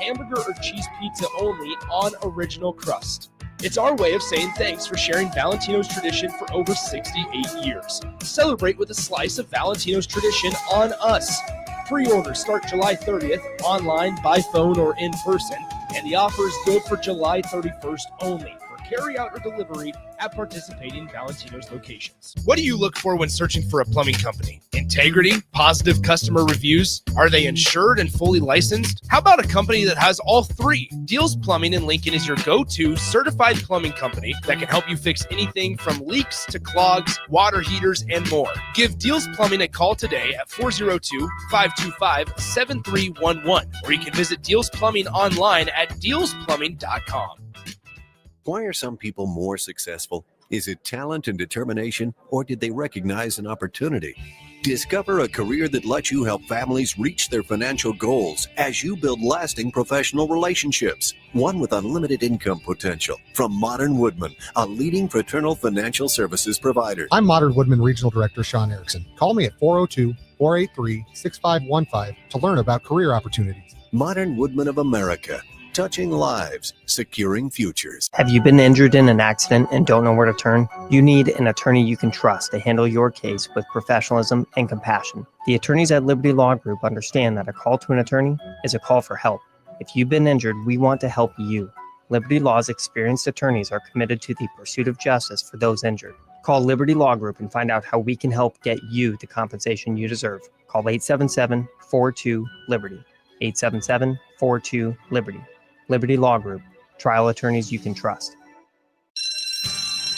hamburger or cheese pizza only on original crust. It's our way of saying thanks for sharing Valentino's tradition for over 68 years. Celebrate with a slice of Valentino's tradition on us. Pre-orders start July 30th, online, by phone, or in person, and the offer is good for July 31st only. Carry out or delivery at participating Valentino's locations. What do you look for when searching for a plumbing company? Integrity? Positive customer reviews? Are they insured and fully licensed? How about a company that has all three? Deals Plumbing in Lincoln is your go-to certified plumbing company that can help you fix anything from leaks to clogs, water heaters, and more. Give Deals Plumbing a call today at 402-525-7311, or you can visit Deals Plumbing online at dealsplumbing.com. Why are some people more successful? Is it talent and determination, or did they recognize an opportunity? Discover a career that lets you help families reach their financial goals as you build lasting professional relationships, one with unlimited income potential. From Modern Woodman, a leading fraternal financial services provider. I'm Modern Woodman Regional Director Sean Erickson. Call me at 402-483-6515 to learn about career opportunities. Modern Woodman of America. Touching lives, securing futures. Have you been injured in an accident and don't know where to turn? You need an attorney you can trust to handle your case with professionalism and compassion. The attorneys at Liberty Law Group understand that a call to an attorney is a call for help. If you've been injured, we want to help you. Liberty Law's experienced attorneys are committed to the pursuit of justice for those injured. Call Liberty Law Group and find out how we can help get you the compensation you deserve. Call 877-42-LIBERTY. 877-42-LIBERTY. Liberty Law Group, trial attorneys you can trust.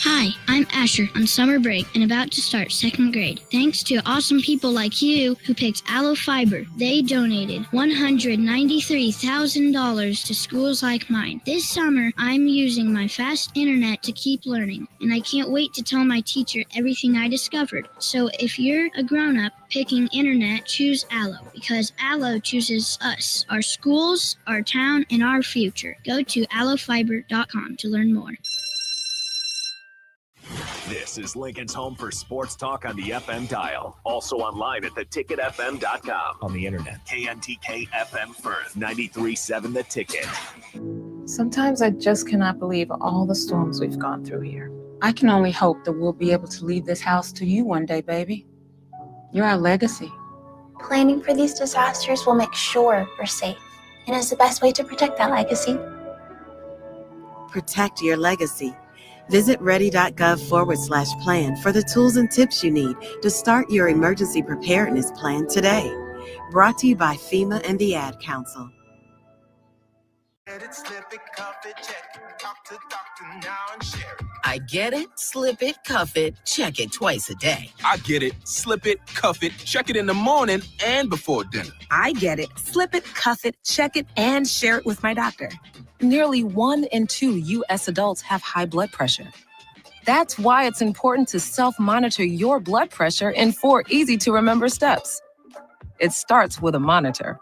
Hi, I'm Asher on summer break and about to start second grade. Thanks to awesome people like you who picked Aloe Fiber. They donated $193,000 to schools like mine. This summer, I'm using my fast internet to keep learning, and I can't wait to tell my teacher everything I discovered. So if you're a grown-up picking internet, choose Aloe, because Aloe chooses us, our schools, our town, and our future. Go to aloefiber.com to learn more. This is Lincoln's home for sports talk on the FM dial. Also online at theticketfm.com. On the internet, KNTK FM Firth, 93.7 The Ticket. Sometimes I just cannot believe all the storms we've gone through here. I can only hope that we'll be able to leave this house to you one day, baby. You're our legacy. Planning for these disasters will make sure we're safe, and is the best way to protect that legacy. Protect your legacy. Visit ready.gov/plan for the tools and tips you need to start your emergency preparedness plan today. Brought to you by FEMA and the Ad Council. I get it, slip it, cuff it, check it twice a day. I get it, slip it, cuff it, check it in the morning and before dinner. I get it, slip it, cuff it, check it, and share it with my doctor. Nearly 1 in 2 U.S. adults have high blood pressure. That's why it's important to self-monitor your blood pressure in 4 easy-to-remember steps. It starts with a monitor.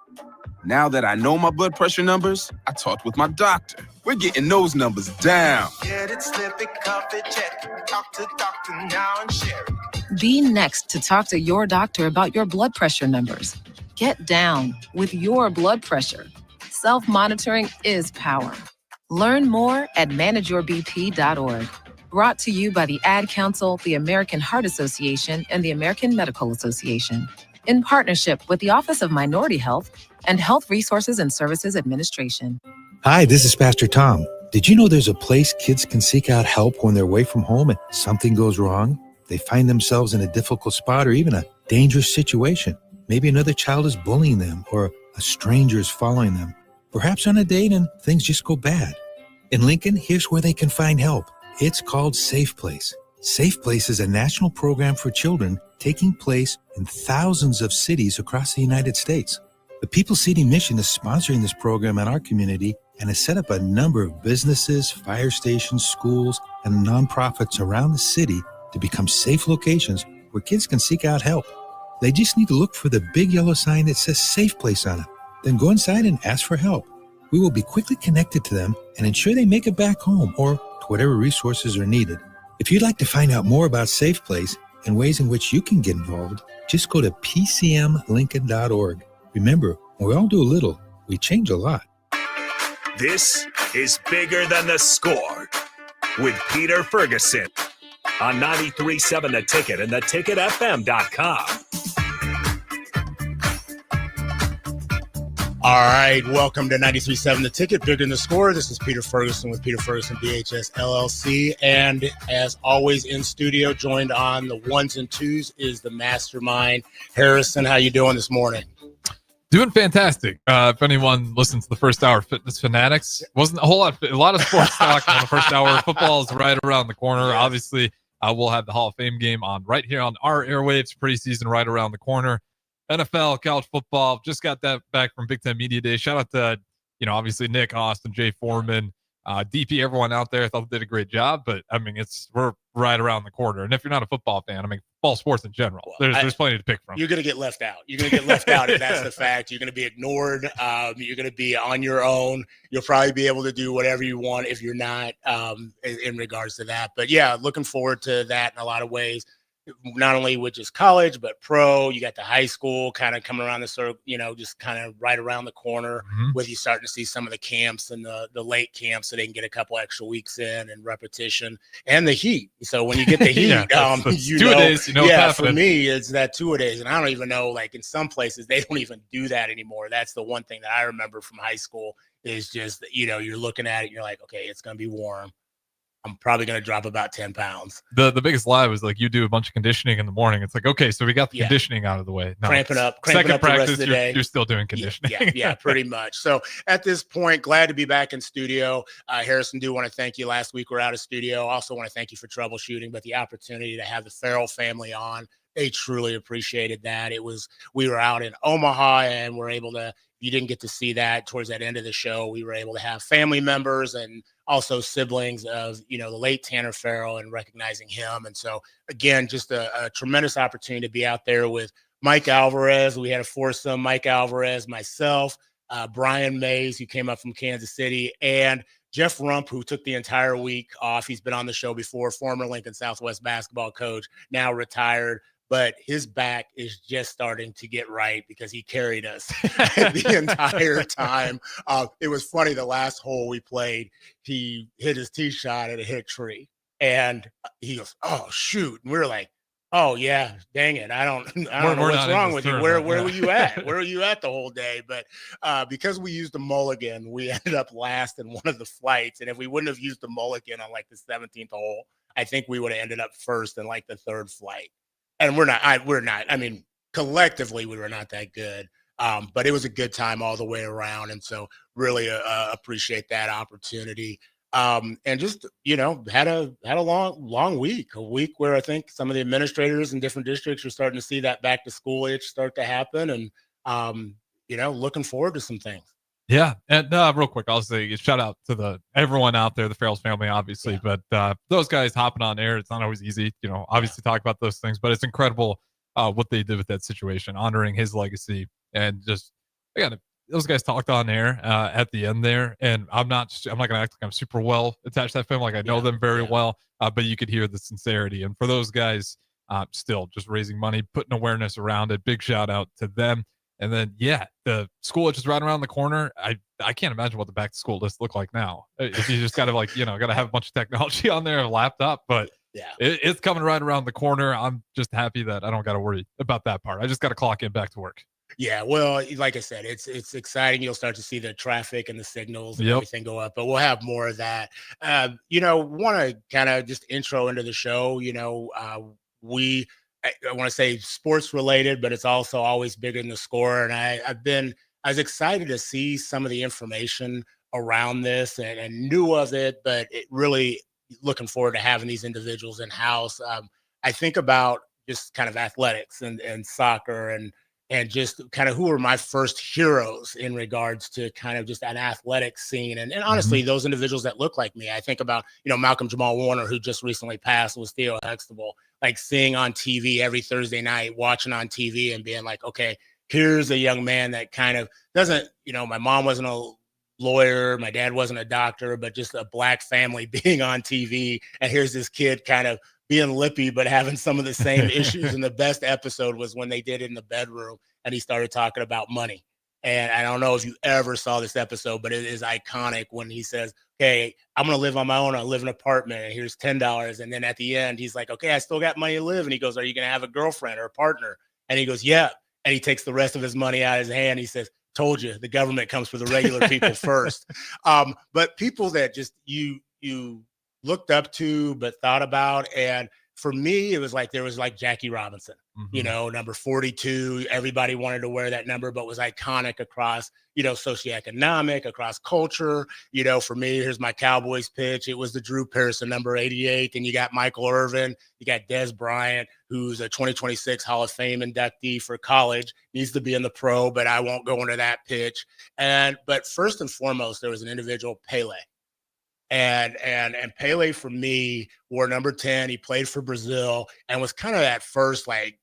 Now that I know my blood pressure numbers, I talked with my doctor. We're getting those numbers down. Get it, slip it, cuff it, check it. Talk to doctor now and share it. Be next to talk to your doctor about your blood pressure numbers. Get down with your blood pressure. Self-monitoring is power. Learn more at manageyourbp.org. Brought to you by the Ad Council, the American Heart Association, and the American Medical Association, in partnership with the Office of Minority Health and Health Resources and Services Administration. Hi, this is Pastor Tom. Did you know there's a place kids can seek out help when they're away from home and something goes wrong? They find themselves in a difficult spot or even a dangerous situation. Maybe another child is bullying them or a stranger is following them. Perhaps on a date and things just go bad. In Lincoln, here's where they can find help. It's called Safe Place. Safe Place is a national program for children taking place in thousands of cities across the United States. The People City Mission is sponsoring this program in our community and has set up a number of businesses, fire stations, schools, and nonprofits around the city to become safe locations where kids can seek out help. They just need to look for the big yellow sign that says Safe Place on it. Then go inside and ask for help. We will be quickly connected to them and ensure they make it back home or to whatever resources are needed. If you'd like to find out more about Safe Place and ways in which you can get involved, just go to pcmlincoln.org. Remember, when we all do a little, we change a lot. This is Bigger Than the Score with Peter Ferguson on 93.7 The Ticket and theticketfm.com. All right, welcome to 93.7 The Ticket, Bigger Than the Score. This is Peter Ferguson with Peter Ferguson BHS LLC. And as always in studio, joined on the ones and twos is the mastermind, Harrison. How you doing this morning? Doing fantastic. If anyone listens to the first hour of Fitness Fanatics, wasn't a lot of sports talk on the first hour. Football is right around the corner. Obviously, we'll have the Hall of Fame game on right here on our airwaves. Preseason right around the corner. NFL, college football. Just got that back from Big Ten Media Day. Shout out to, obviously Nick, Austin, Jay Foreman, DP, everyone out there. I thought they did a great job, but I mean, we're right around the corner. And if you're not a football fan, I mean, football sports in general, there's plenty to pick from. You're going to get left out. You're going to get left out, and that's the fact. You're going to be ignored. You're going to be on your own. You'll probably be able to do whatever you want if you're not in regards to that. But yeah, looking forward to that in a lot of ways. Not only with just college, but pro. You got the high school kind of coming around the circle, just kind of right around the corner with you starting to see some of the camps and the late camps so they can get a couple extra weeks in and repetition and the heat. So when you get the heat, that's two-a-days, for me, it's that two-a-days. And I don't even know, like in some places, they don't even do that anymore. That's the one thing that I remember from high school is just, you're looking at it and you're like, okay, it's going to be warm. I'm probably going to drop about 10 pounds. The biggest lie was like you do a bunch of conditioning in the morning. It's like, okay, so we got the conditioning out of the way. No, cramping up practice, the rest of the day. You're still doing conditioning. Yeah, pretty much. So at this point, glad to be back in studio. Harrison, do want to thank you. Last week we're out of studio. Also want to thank you for troubleshooting, but the opportunity to have the Farrell family on, they truly appreciated that. We were out in Omaha and we're able to, you didn't get to see that towards that end of the show. We were able to have family members and also siblings of, the late Tanner Farrell and recognizing him. And so again, just a tremendous opportunity to be out there with Mike Alvarez. We had a foursome, Mike Alvarez, myself, Brian Mays, who came up from Kansas City, and Jeff Rump, who took the entire week off. He's been on the show before, former Lincoln Southwest basketball coach, now retired. But his back is just starting to get right because he carried us the entire time. It was funny. The last hole we played, he hit his tee shot and it hit a tree. And he goes, "Oh, shoot." And we were like, "Oh, yeah, dang it. I don't know what's wrong with you. Where were you at? Where were you at the whole day?" But because we used a mulligan, we ended up last in one of the flights. And if we wouldn't have used a mulligan on like the 17th hole, I think we would have ended up first in like the third flight. And we're not. I mean, collectively, we were not that good. But it was a good time all the way around, and so really appreciate that opportunity. And just had a long week, a week where I think some of the administrators in different districts are starting to see that back to school itch start to happen, and looking forward to some things. Yeah, and real quick, I'll say shout out to everyone out there, the Farrell's family, obviously, but those guys hopping on air, it's not always easy, obviously talk about those things, but it's incredible what they did with that situation, honoring his legacy, and just those guys talked on air at the end there, and I'm not going to act like I'm super well attached to that family, like I know them very well, but you could hear the sincerity, and for those guys, still just raising money, putting awareness around it, big shout out to them. And then, the school is just right around the corner. I can't imagine what the back to school list look like now. If you just got to got to have a bunch of technology on there, a laptop, but it's coming right around the corner. I'm just happy that I don't got to worry about that part. I just got to clock in back to work. Yeah, well, like I said, it's exciting. You'll start to see the traffic and the signals and everything go up, but we'll have more of that. Want to kind of just intro into the show. I want to say sports related, but it's also always bigger than the score. And I was excited to see some of the information around this and knew of it, but it really looking forward to having these individuals in house. I think about just kind of athletics and soccer and just kind of who were my first heroes in regards to kind of just an athletic scene. And honestly, those individuals that look like me, I think about, Malcolm Jamal Warner, who just recently passed, was Theo Huxtable, like seeing on TV every Thursday night, watching on TV and being like, okay, here's a young man that kind of doesn't, my mom wasn't a lawyer, my dad wasn't a doctor, but just a Black family being on TV. And here's this kid kind of being lippy, but having some of the same issues. And the best episode was when they did it in the bedroom and he started talking about money. And I don't know if you ever saw this episode, but it is iconic when he says, okay, I'm going to live on my own. I'll live in an apartment and here's $10. And then at the end, he's like, okay, I still got money to live. And he goes, are you going to have a girlfriend or a partner? And he goes, yeah. And he takes the rest of his money out of his hand. He says, told you, the government comes for the regular people first. But people that just you looked up to, but thought about. And for me, it was like, there was like Jackie Robinson, you know, number 42. Everybody wanted to wear that number, but was iconic across, you know, socioeconomic, across culture. You know, for me, here's my Cowboys pitch. It was the Drew Pearson, number 88. And you got Michael Irvin. You got Des Bryant, who's a 2026 Hall of Fame inductee for college, needs to be in the pro, but I won't go into that pitch. But first and foremost, there was an individual, Pele. And Pele, for me, wore number 10. He played for Brazil and was kind of that first, like,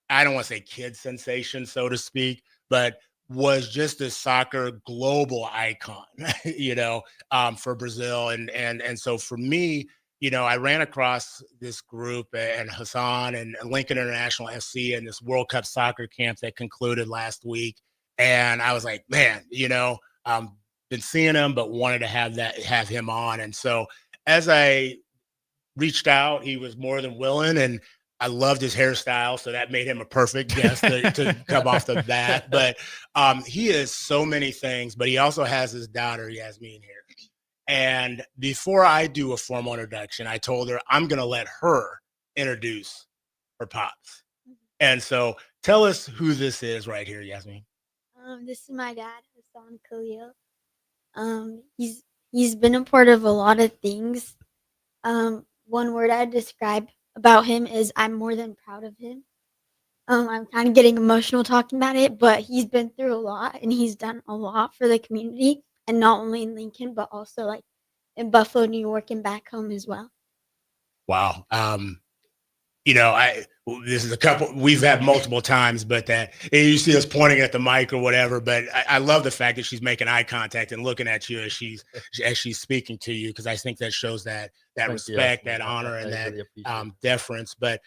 I don't want to say kid sensation, so to speak, but was just a soccer global icon, you know, for Brazil. And so for me, you know, I ran across this group and Hassan and Lincoln International FC and this World Cup soccer camp that concluded last week. And I was like, man, you know, been seeing him, but wanted to have him on. And so as I reached out, he was more than willing, and I loved his hairstyle. So that made him a perfect guest to come off the bat. But he is so many things, but he also has his daughter, Yasmin, here. And before I do a formal introduction, I told her I'm going to let her introduce her pops. And so tell us who this is right here, Yasmin. This is my dad, Hassan Khalil. He's been a part of a lot of things. One word I'd describe about him is I'm more than proud of him. I'm kind of getting emotional talking about it, but he's been through a lot and he's done a lot for the community, and not only in Lincoln, but also like in Buffalo, New York, and back home as well. Wow. You know, this is a couple we've had multiple times, but that you see us pointing at the mic or whatever. But I love the fact that she's making eye contact and looking at you as she's speaking to you, because I think that shows that respect, that honor, and that deference. But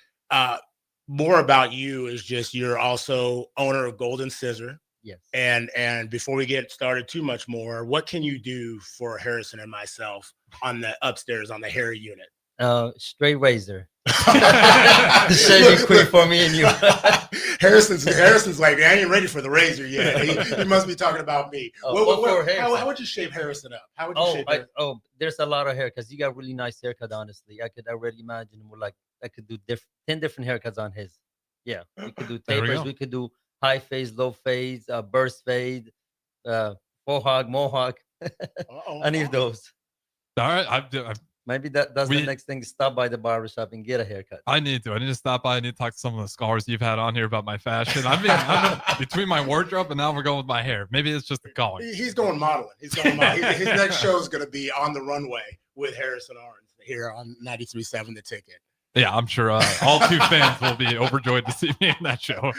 more about you is just you're also owner of Golden Scissor. Yes. And before we get started too much more, what can you do for Harrison and myself on the upstairs on the hair unit? Straight razor. Shaving quick for me and you. Harrison's like, I ain't ready for the razor yet. He must be talking about me. How would you shave Harrison up? How would you shave Harrison? There's a lot of hair because you got really nice haircut, honestly. I could already imagine I could do 10 different haircuts on his. Yeah. We could do tapers, we could do high fade, low fades, burst fade, mohawk, any of those. All right. Maybe that's the next thing. Stop by the barbershop and get a haircut. I need to stop by. I need to talk to some of the scholars you've had on here about my fashion. I'm between my wardrobe and now we're going with my hair. Maybe it's just the calling. He's going modeling. His next show is going to be on the runway with Harrison Arns here on 93.7 The Ticket. Yeah, I'm sure all two fans will be overjoyed to see me in that show.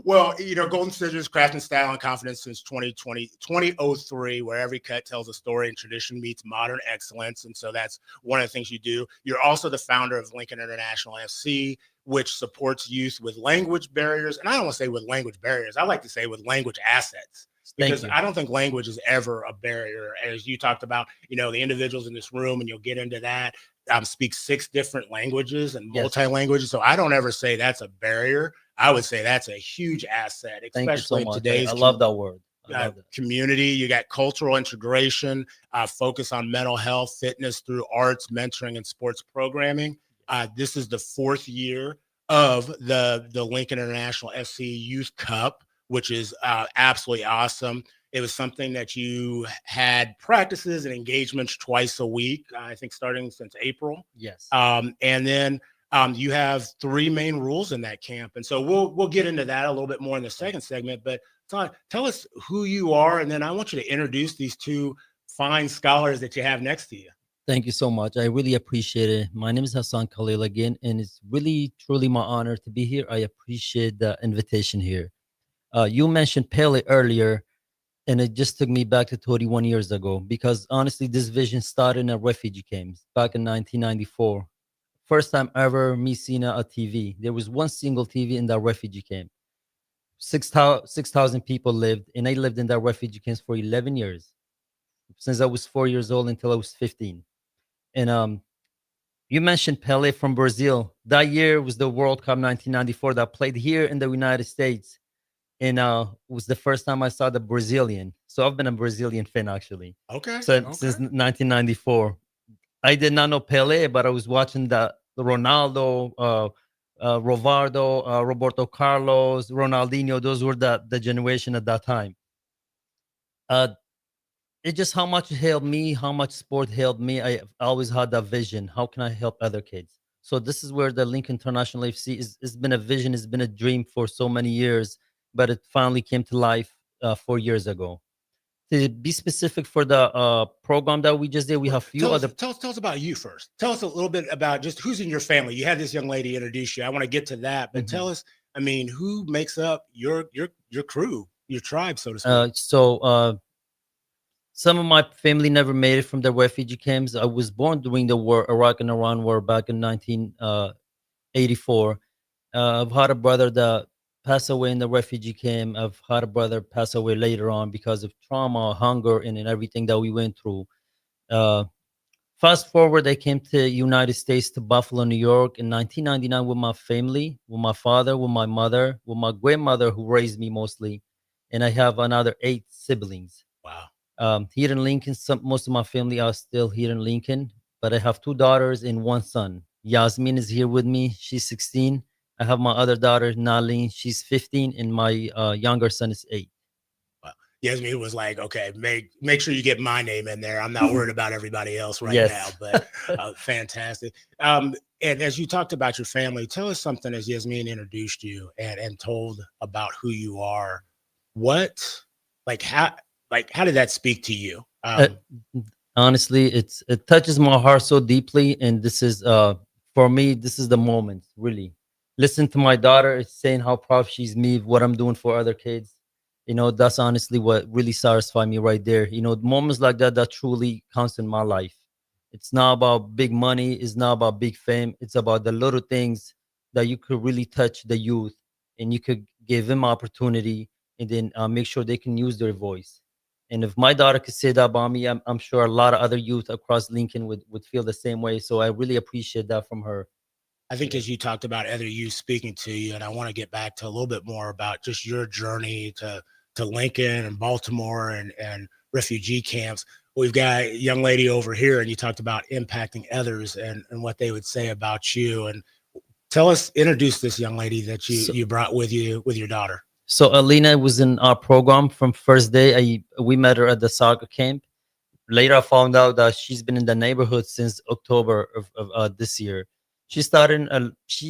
Well, you know, Golden Scissors, crafting style and confidence since 2003, where every cut tells a story and tradition meets modern excellence. And so that's one of the things you do. You're also the founder of Lincoln International FC, which supports youth with language barriers. And I don't want to say with language barriers. I like to say with language assets. Because I don't think language is ever a barrier. As you talked about, you know, the individuals in this room, and you'll get into that, speak 6 different languages and multi-languages. So I don't ever say that's a barrier. I would say that's a huge asset, especially in today's I love that word. Community. You got cultural integration, focus on mental health, fitness through arts, mentoring, and sports programming. This is the 4th year of the Lincoln International FC Youth Cup, which is absolutely awesome. It was something that you had practices and engagements twice a week, I think starting since April. Yes. And then you have 3 main rules in that camp. And so we'll get into that a little bit more in the second segment. But tell us who you are, and then I want you to introduce these 2 fine scholars that you have next to you. Thank you so much. I really appreciate it. My name is Hassan Khalil again, and it's really, truly my honor to be here. I appreciate the invitation here. You mentioned Pele earlier, and it just took me back to 31 years ago, because honestly, this vision started in a refugee camps back in 1994. First time ever me seeing a TV. There was one single TV in that refugee camp. 6,000 people lived, and I lived in that refugee camps for 11 years, since I was 4 years old until I was 15. And you mentioned Pele from Brazil. That year was the World Cup 1994 that played here in the United States, and was the first time I saw the Brazilian. So I've been a Brazilian fan actually. Okay. Since 1994. I did not know Pele, but I was watching the Ronaldo, Rivaldo, Roberto Carlos, Ronaldinho. Those were the generation at that time. It's just how much it helped me, how much sport helped me. I always had that vision. How can I help other kids? So this is where the Lincoln International FC is. It's been a vision. It's been a dream for so many years, but it finally came to life 4 years ago. To be specific for the program that we just did, we have few Tell other. us about you first. Tell us a little bit about just who's in your family. You had this young lady introduce you. I want to get to that, but tell us, I mean, who makes up your crew, your tribe, so to speak? Some of my family never made it from the refugee camps. I was born during the war, Iraq and Iran war, back in 1984. I've had a brother that passed away in the refugee camp. I've had a brother pass away later on because of trauma, hunger, and everything that we went through. Fast forward, I came to United States, to Buffalo, New York in 1999 with my family, with my father, with my mother, with my grandmother who raised me mostly, and I have another 8 siblings. Wow. Here in Lincoln, most of my family are still here in Lincoln, but I have 2 daughters and 1 son. Yasmin is here with me. She's 16. I have my other daughter, Nalin. She's 15, and my younger son is 8. Wow. Yasmin was like, okay, make sure you get my name in there. I'm not worried about everybody else right now, but fantastic. And as you talked about your family, tell us something as Yasmin introduced you and told about who you are. How did that speak to you? Honestly, it touches my heart so deeply, and this is for me, this is the moment. Really, listen to my daughter saying how proud she's me, what I'm doing for other kids. That's honestly what really satisfies me right there. Moments like that truly counts in my life. It's not about big money. It's not about big fame. It's about the little things that you could really touch the youth, and you could give them opportunity, and then make sure they can use their voice. And if my daughter could say that about me, I'm sure a lot of other youth across Lincoln would feel the same way. So I really appreciate that from her. I think as you talked about other youth speaking to you, and I want to get back to a little bit more about just your journey to Lincoln and Baltimore and refugee camps. We've got a young lady over here, and you talked about impacting others and what they would say about you. And introduce this young lady that you brought with you with your daughter. So Alina was in our program from first day. We met her at the soccer camp. Later, I found out that she's been in the neighborhood since October of this year. She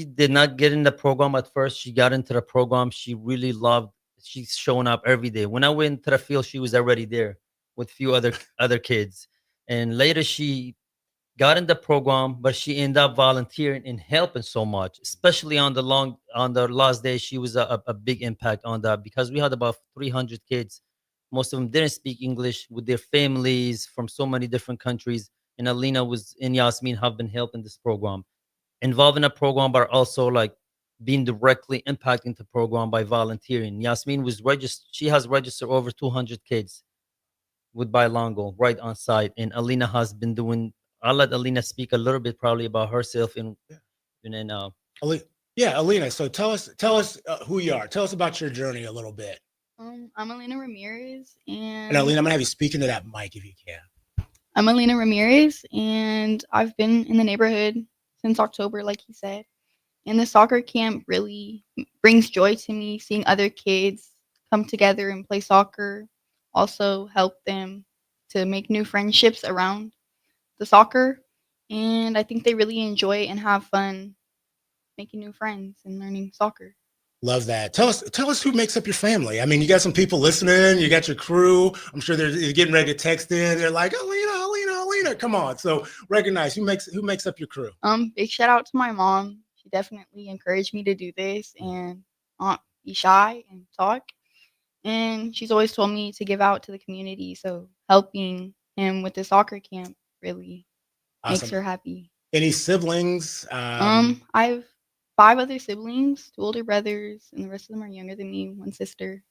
did not get in the program at first. She got into the program. She really loved. She's showing up every day. When I went to the field, she was already there with a few other kids. And later, she got in the program, but she ended up volunteering and helping so much, especially on the last day. She was a big impact on that, because we had about 300 kids. Most of them didn't speak English, with their families from so many different countries. And Alina and Yasmin have been helping this program, involved in a program, but also like being directly impacting the program by volunteering. Yasmin was registered. She has registered over 200 kids with Bilingual right on site. And Alina has been doing. I'll let Alina speak a little bit probably about herself Alina. So tell us who you are. Tell us about your journey a little bit. I'm Alina Ramirez, and Alina, I'm gonna have you speak into that mic if you can. I'm Alina Ramirez, and I've been in the neighborhood since October, like he said. And the soccer camp really brings joy to me, seeing other kids come together and play soccer. Also help them to make new friendships around the soccer, and I think they really enjoy and have fun making new friends and learning soccer. Love that. Tell us who makes up your family. I mean, you got some people listening. You got your crew. I'm sure they're getting ready to text in. They're like, Alina, come on. So recognize who makes up your crew. Big shout out to my mom. She definitely encouraged me to do this and not be shy and talk. And she's always told me to give out to the community. So helping him with the soccer camp really makes her happy. Any siblings? I have 5 other siblings, 2 older brothers, and the rest of them are younger than me, 1 sister.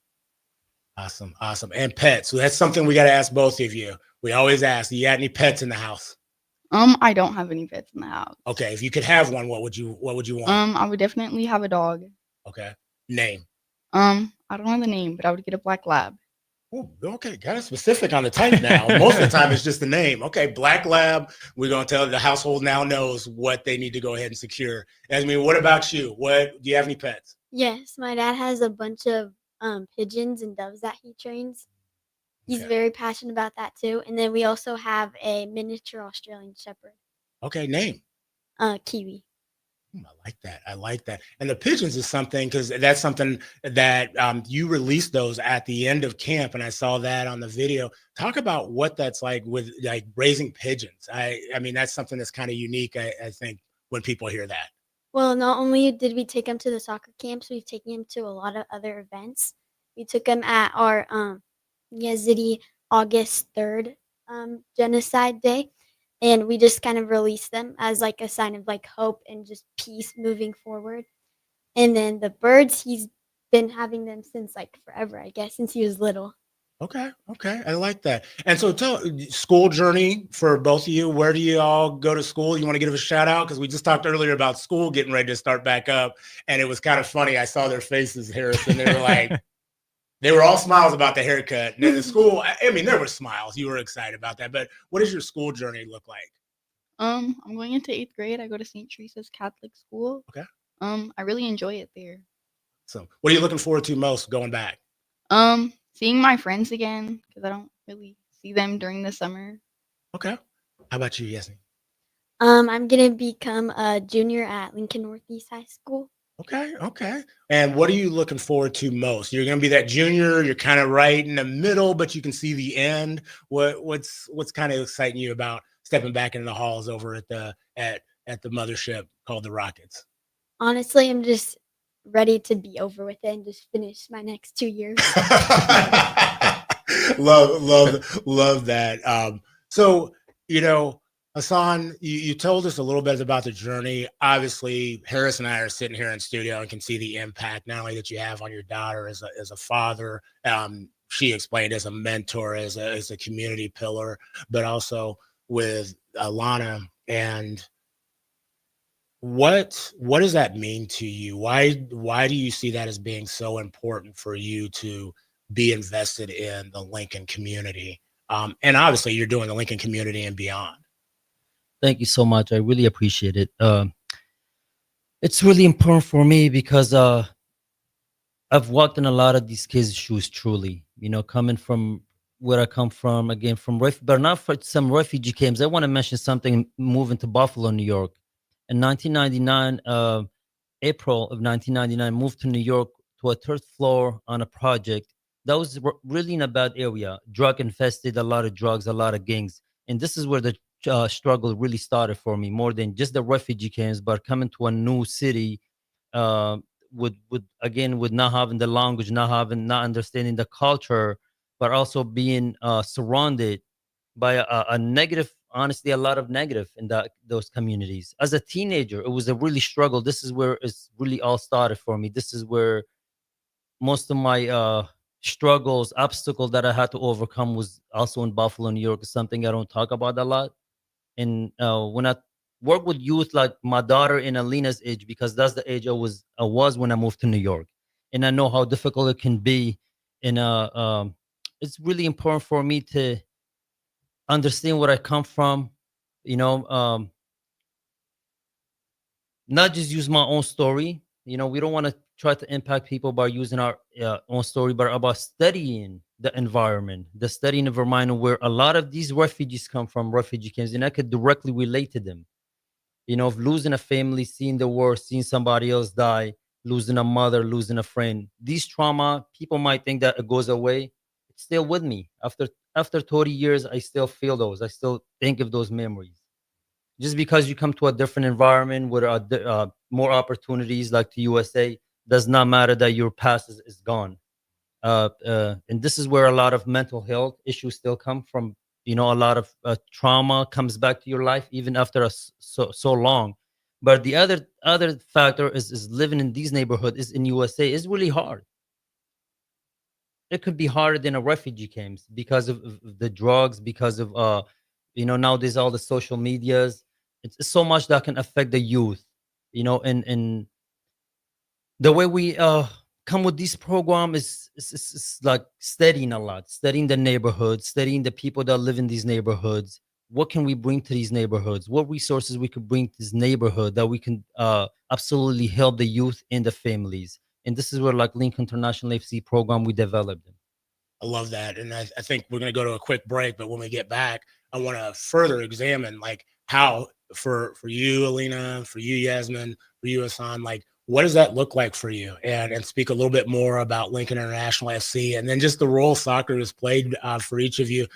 Awesome. Awesome. And pets. So that's something we got to ask both of you. We always ask, do you got any pets in the house? I don't have any pets in the house. Okay. If you could have one, what would you want? I would definitely have a dog. Okay. Name. I don't know the name, but I would get a black lab. Oh, okay. Got it specific on the type now. Most of the time it's just the name. Okay. Black lab. We're going to tell the household now knows what they need to go ahead and secure. Esme, what about you? Do you have any pets? Yes, my dad has a bunch of pigeons and doves that he trains. He's very passionate about that too. And then we also have a miniature Australian Shepherd. Okay. Name. Kiwi. I like that. I like that. And the pigeons is something, because that's something that you released those at the end of camp, and I saw that on the video. Talk about what that's like with like raising pigeons. I mean, that's something that's kind of unique, I think, when people hear that. Well, not only did we take him to the soccer camps, we've taken him to a lot of other events. We took him at our Yazidi August 3rd genocide day. And we just kind of released them as like a sign of like hope and just peace moving forward. And then the birds, he's been having them since like forever, I guess, since he was little. Okay. I like that. And so school journey for both of you, where do you all go to school? You want to give a shout out? Because we just talked earlier about school getting ready to start back up. And it was kind of funny. I saw their faces, Harrison. They were like, they were all smiles about the haircut. And then the school, I mean, there were smiles. You were excited about that. But what does your school journey look like? I'm going into 8th grade. I go to St. Teresa's Catholic School. Okay. I really enjoy it there. So what are you looking forward to most going back? Seeing my friends again, because I don't really see them during the summer. Okay. How about you, Yesney? I'm going to become a junior at Lincoln Northeast High School. Okay. And what are you looking forward to most? You're going to be that junior. You're kind of right in the middle, but you can see the end. What's kind of exciting you about stepping back into the halls over at the mothership called the Rockets? Honestly, I'm just ready to be over with it and just finish my next 2 years. love that. So, Hassan, you told us a little bit about the journey. Obviously, Harris and I are sitting here in studio and can see the impact not only that you have on your daughter as a father, she explained as a mentor, as a community pillar, but also with Alana. And what does that mean to you? Why do you see that as being so important for you to be invested in the Lincoln community? And obviously, you're doing the Lincoln community and beyond. Thank you so much. I really appreciate it. It's really important for me because I've walked in a lot of these kids' shoes, truly, coming from where I come from, again, but not for some refugee camps. I want to mention something moving to Buffalo, New York. In 1999, April of 1999, moved to New York to a 3rd floor on a project that was really in a bad area, drug infested, a lot of drugs, a lot of gangs. And this is where the struggle really started for me, more than just the refugee camps, but coming to a new city with not having the language, not understanding the culture, but also being surrounded by a negative, honestly, a lot of negative in those communities. As a teenager, it was a really struggle. This is where it's really all started for me. This is where most of my struggles, obstacles that I had to overcome was also in Buffalo, New York. It's something I don't talk about a lot. And when I work with youth like my daughter and Alina's age, because that's the age I was when I moved to New York, and I know how difficult it can be. And it's really important for me to understand where I come from, not just use my own story. We don't want to try to impact people by using our own story, but about studying the environment, where a lot of these refugees come from, refugee camps, and I could directly relate to them. Of losing a family, seeing the war, seeing somebody else die, losing a mother, losing a friend. These trauma, people might think that it goes away. It's still with me. After 30 years, I still feel those. I still think of those memories. Just because you come to a different environment with more opportunities like the USA, does not matter that your past is gone. And this is where a lot of mental health issues still come from. A lot of trauma comes back to your life even after so long. But the other factor is living in these neighborhoods is in USA is really hard. It could be harder than a refugee camps because of the drugs, because of nowadays all the social medias. It's so much that can affect the youth, and the way we come with this program is like studying a lot, studying the neighborhoods, studying the people that live in these neighborhoods. What can we bring to these neighborhoods? What resources we could bring to this neighborhood that we can absolutely help the youth and the families. And this is where like Lincoln International FC program, we developed them. I love that. And I think we're going to go to a quick break, but when we get back, I want to further examine like how for you, Alina, for you, Yasmin, for you, Hassan, like what does that look like for you? And speak a little bit more about Lincoln International FC and then just the role soccer has played for each of you,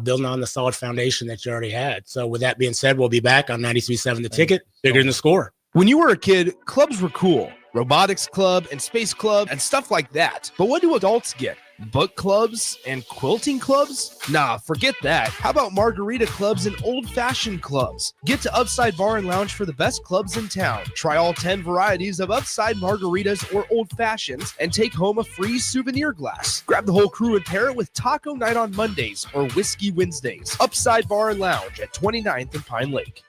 building on the solid foundation that you already had. So with that being said, we'll be back on 93.7 The Ticket, bigger than the score. When you were a kid, clubs were cool. Robotics club and space club and stuff like that. But what do adults get? Book clubs and quilting clubs? Nah, forget that. How about margarita clubs and old-fashioned clubs? Get to Upside Bar and Lounge for the best clubs in town. Try all 10 varieties of Upside margaritas or old fashions and take home a free souvenir glass. Grab the whole crew and pair it with taco night on Mondays or whiskey Wednesdays. Upside Bar and Lounge at 29th and Pine Lake.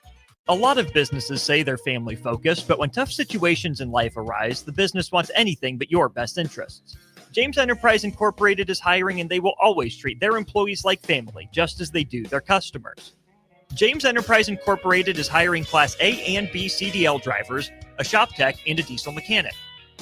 A lot of businesses say they're family focused, but when tough situations in life arise, the business wants anything but your best interests. James Enterprise Incorporated is hiring and they will always treat their employees like family, just as they do their customers. James Enterprise Incorporated is hiring Class A and B CDL drivers, a shop tech, and a diesel mechanic.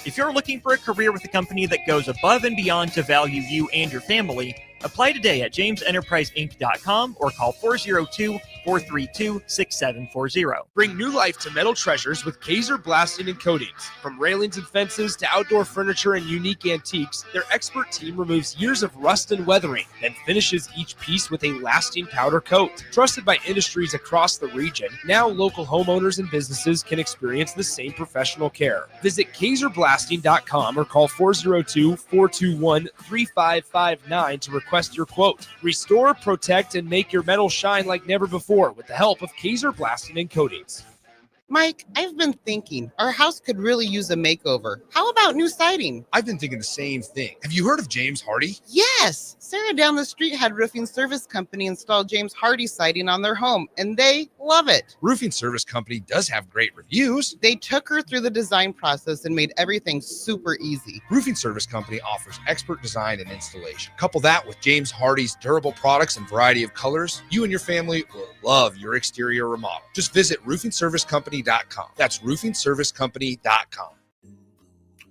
If you're looking for a career with a company that goes above and beyond to value you and your family, apply today at jamesenterpriseinc.com or call 402-432-6740. Bring new life to metal treasures with Kaiser Blasting and Coatings. From railings and fences to outdoor furniture and unique antiques, their expert team removes years of rust and weathering, then finishes each piece with a lasting powder coat. Trusted by industries across the region, now local homeowners and businesses can experience the same professional care. Visit KaiserBlasting.com or call 402-421-3559 to request your quote. Restore, protect, and make your metal shine like never before with the help of Kaiser Blasting and Coatings. Mike, I've been thinking our house could really use a makeover. How about new siding? I've been thinking the same thing. Have you heard of James Hardy? Yes. Sarah down the street had Roofing Service Company install James Hardy siding on their home, and they love it. Roofing Service Company does have great reviews. They took her through the design process and made everything super easy. Roofing Service Company offers expert design and installation. Couple that with James Hardy's durable products and variety of colors, you and your family will love your exterior remodel. Just visit roofingservicecompany.com. That's roofingservicecompany.com.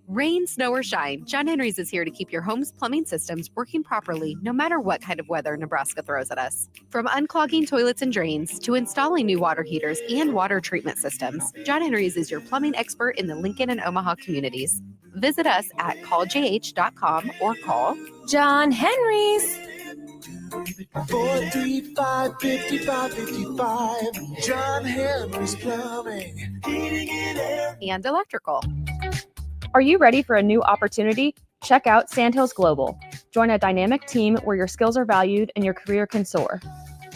Rain, snow, or shine, John Henry's is here to keep your home's plumbing systems working properly no matter what kind of weather Nebraska throws at us. From unclogging toilets and drains to installing new water heaters and water treatment systems, John Henry's is your plumbing expert in the Lincoln and Omaha communities. Visit us at calljh.com or call John Henry's. 435-5555. John Henry's Plumbing, Heating and Air, and Electrical. Are you ready for a new opportunity? Check out Sandhills Global. Join a dynamic team where your skills are valued and your career can soar.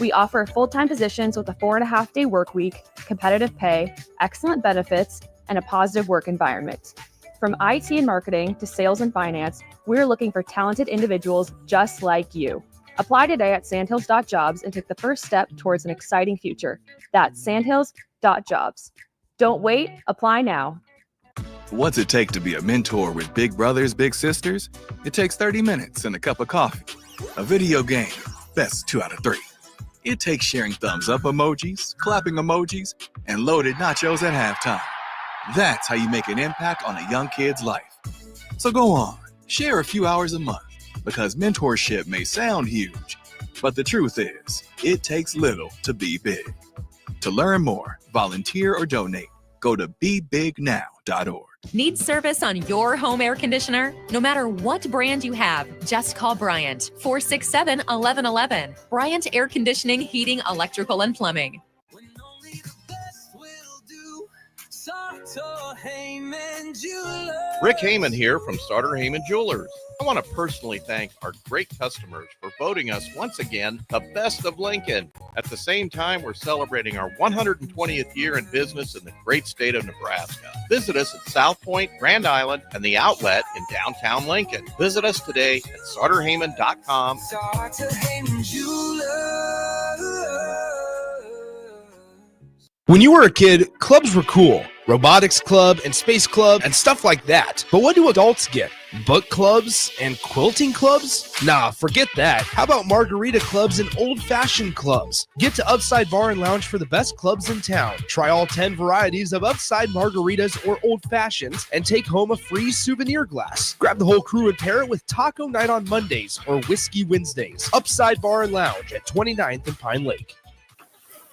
We offer full-time positions with a 4.5-day work week, competitive pay, excellent benefits, and a positive work environment. From IT and marketing to sales and finance, we're looking for talented individuals just like you. Apply today at sandhills.jobs and take the first step towards an exciting future. That's sandhills.jobs. Don't wait, apply now. What's it take to be a mentor with big brothers, big sisters? It takes 30 minutes and a cup of coffee. A video game, best 2 out of 3. It takes sharing thumbs up emojis, clapping emojis, and loaded nachos at halftime. That's how you make an impact on a young kid's life. So go on, share a few hours a month, because mentorship may sound huge, but the truth is, it takes little to be big. To learn more, volunteer, or donate, go to BeBigNow.org. Need service on your home air conditioner? No matter what brand you have, just call Bryant, 467-1111. Bryant Air Conditioning, Heating, Electrical, and Plumbing. Rick Heyman here from Starter Heyman Jewelers. I want to personally thank our great customers for voting us once again the best of Lincoln. At the same time, we're celebrating our 120th year in business in the great state of Nebraska. Visit us at South Point, Grand Island, and the Outlet in downtown Lincoln. Visit us today at SauterHeyman.com. When you were a kid, clubs were cool. Robotics club and space club and stuff like that. But what do adults get? Book clubs and quilting clubs? Nah, forget that. How about margarita clubs and old-fashioned clubs? Get to Upside Bar and Lounge for the best clubs in town. Try all 10 varieties of Upside margaritas or old fashions and take home a free souvenir glass. Grab the whole crew and pair it with Taco Night on Mondays or Whiskey Wednesdays. Upside Bar and Lounge at 29th and Pine Lake.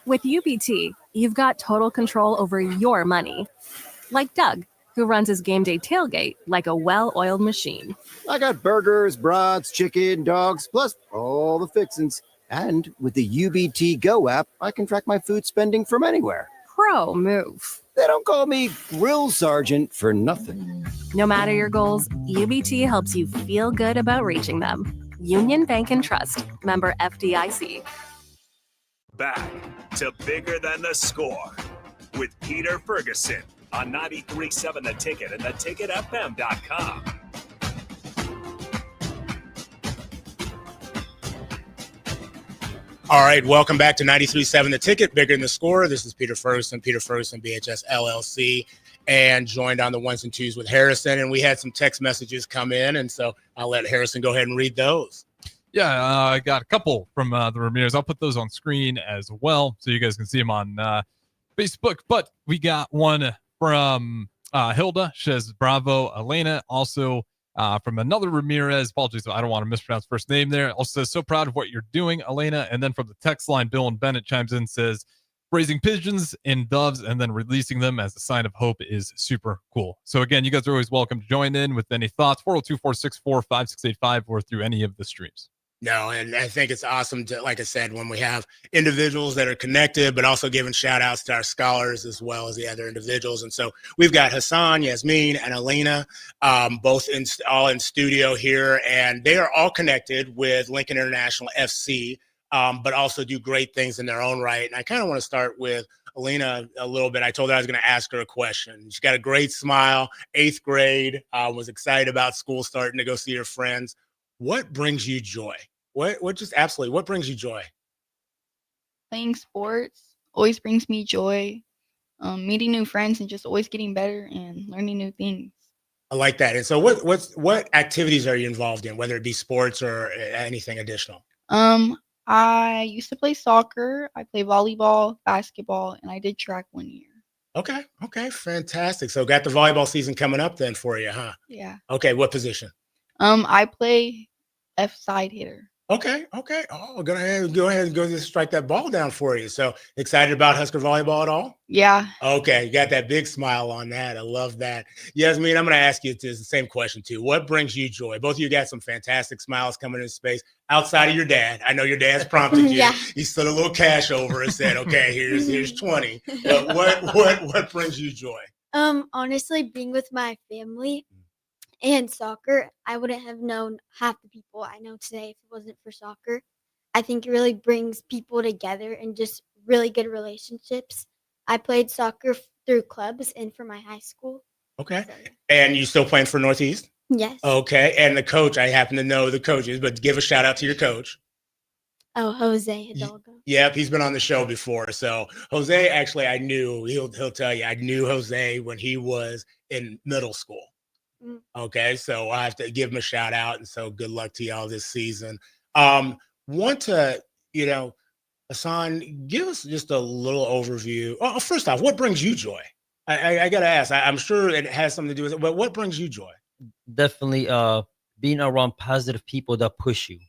With UBT, you've got total control over your money. Like Doug, who runs his game day tailgate like a well-oiled machine. I got burgers, brats, chicken, dogs, plus all the fixins. And with the UBT Go app, I can track my food spending from anywhere. Pro move. They don't call me Grill Sergeant for nothing. No matter your goals, UBT helps you feel good about reaching them. Union Bank and Trust. Member FDIC. Back to Bigger Than the Score with Peter Ferguson on 93.7 The Ticket and theticketfm.com. All right, welcome back to 93.7 The Ticket, Bigger Than the Score. This is Peter Ferguson BHS LLC, and joined on the ones and twos with Harrison. And we had some text messages come in, and so I'll let Harrison go ahead and read those. Yeah, I got a couple from the Ramirez. I'll put those on screen as well so you guys can see them on Facebook. But we got one from Hilda. She says, bravo, Elena. Also from another Ramirez. Apologies, I don't want to mispronounce first name there. Also says, so proud of what you're doing, Elena. And then from the text line, Bill and Bennett chimes in, says, raising pigeons and doves and then releasing them as a sign of hope is super cool. So again, you guys are always welcome to join in with any thoughts. 402-464-5685 or through any of the streams. No, and I think it's awesome to, like I said, when we have individuals that are connected, but also giving shout outs to our scholars as well as the other individuals. And so we've got Hassan, Yasmin, and Elena, both all in studio here, and they are all connected with Lincoln International FC, but also do great things in their own right. And I kind of want to start with Elena a little bit. I told her I was going to ask her a question. She's got a great smile, 8th grade, was excited about school, starting to go see her friends. What brings you joy? What brings you joy? Playing sports always brings me joy. Meeting new friends and just always getting better and learning new things. I like that. And so what activities are you involved in, whether it be sports or anything additional? I used to play soccer. I play volleyball, basketball, and I did track 1 year. Okay, fantastic. So got the volleyball season coming up then for you, huh? Yeah. Okay, what position? I play F side hitter. Okay. Oh, go ahead and go strike that ball down for you. So excited about Husker volleyball at all? Yeah. Okay, you got that big smile on that. I love that. Yasmin, I'm going to ask you the same question too. What brings you joy? Both of you got some fantastic smiles coming in space outside of your dad. I know your dad's prompted you. Yeah. He slid a little cash over and said, "Okay, here's 20." But what brings you joy? Honestly, being with my family and soccer, I wouldn't have known half the people I know today if it wasn't for soccer. I think it really brings people together and just really good relationships. I played soccer through clubs and for my high school. Okay. And you still playing for Northeast? Yes. Okay. And the coach, I happen to know the coaches, but give a shout out to your coach. Oh, Jose Hidalgo. Yep, he's been on the show before. So Jose, actually, I knew, he'll tell you, I knew Jose when he was in middle school. Okay, so I have to give him a shout out, and so good luck to y'all this season. Want to, Hassan, give us just a little overview. Oh, first off, what brings you joy? I got to ask. I'm sure it has something to do with it, but what brings you joy? Definitely being around positive people that push you.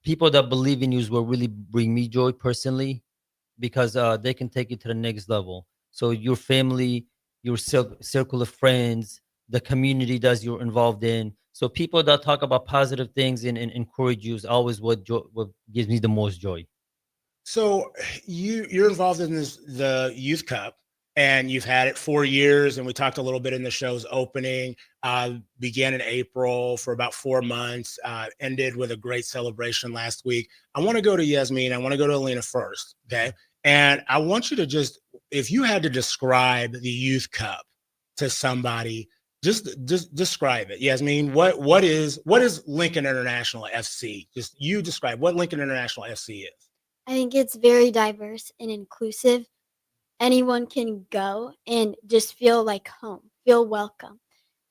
People that believe in you is what really bring me joy personally, because they can take you to the next level. So your family, your circle of friends, the community that you're involved in. So people that talk about positive things and encourage you is always what gives me the most joy. So you're involved in the Youth Cup. and you've had it 4 years. And we talked a little bit in the show's opening. Began in April for about 4 months. Ended with a great celebration last week. I want to go to Yasmin. I want to go to Alina first. Okay, and I want you to just, if you had to describe the Youth Cup to somebody, just describe it. Yasmin, what is Lincoln International FC? Just you describe what Lincoln International FC is. I think it's very diverse and inclusive. Anyone can go and just feel like home, feel welcome,